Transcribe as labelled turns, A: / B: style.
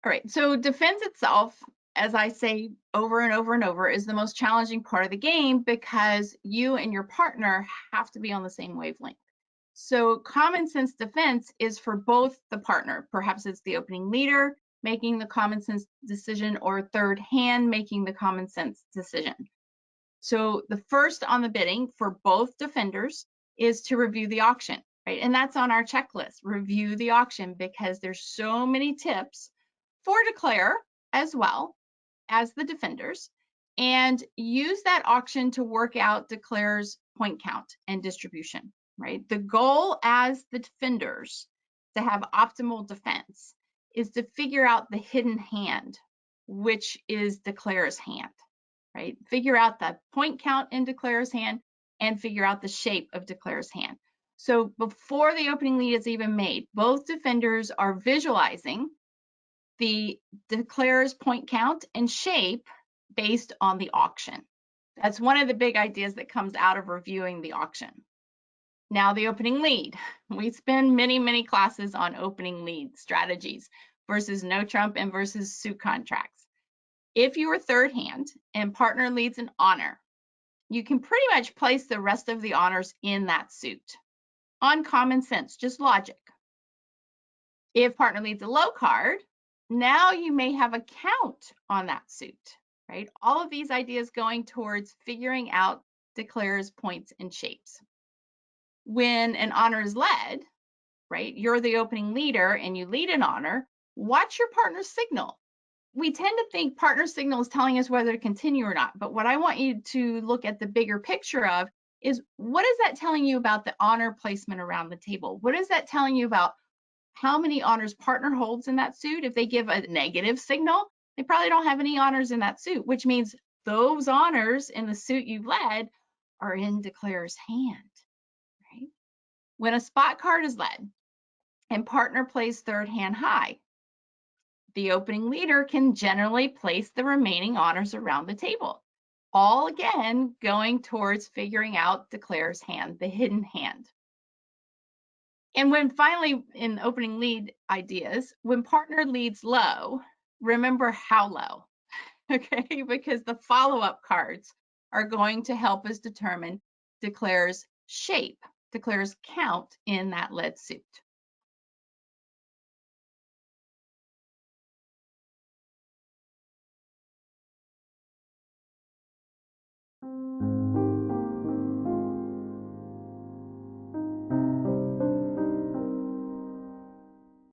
A: All right, so defense itself, as I say over and over and over, is the most challenging part of the game because you and your partner have to be on the same wavelength. So common sense defense is for both the partner. Perhaps it's the opening leader making the common sense decision or third hand making the common sense decision. So the first on the bidding for both defenders is to review the auction, right? And that's on our checklist, review the auction, because there's so many tips for declare as well as the defenders, and use that auction to work out declare's point count and distribution, right? The goal as the defenders to have optimal defense is to figure out the hidden hand, which is declare's hand, right? Figure out the point count in declare's hand and figure out the shape of declare's hand. So before the opening lead is even made, both defenders are visualizing the declare's point count and shape based on the auction. That's one of the big ideas that comes out of reviewing the auction. Now the opening lead. We spend many classes on opening lead strategies versus no trump and versus suit contracts. If you are third hand and partner leads an honor, you can pretty much place the rest of the honors in that suit on common sense, just logic. If partner leads a low card, now you may have a count on that suit, right? All of these ideas going towards figuring out declares points and shapes. When an honor is led, right, you're the opening leader and you lead an honor, watch your partner's signal. We tend to think partner signal is telling us whether to continue or not, but what I want you to look at the bigger picture of is, what is that telling you about the honor placement around the table? What is that telling you about how many honors partner holds in that suit? If they give a negative signal, they probably don't have any honors in that suit, which means those honors in the suit you've led are in declare's hand, right? When a spot card is led and partner plays third hand high, the opening leader can generally place the remaining honors around the table. All again, going towards figuring out declare's hand, the hidden hand. And when finally in opening lead ideas, when partner leads low, remember how low, okay? Because the follow-up cards are going to help us determine declare's shape, declare's count in that led suit.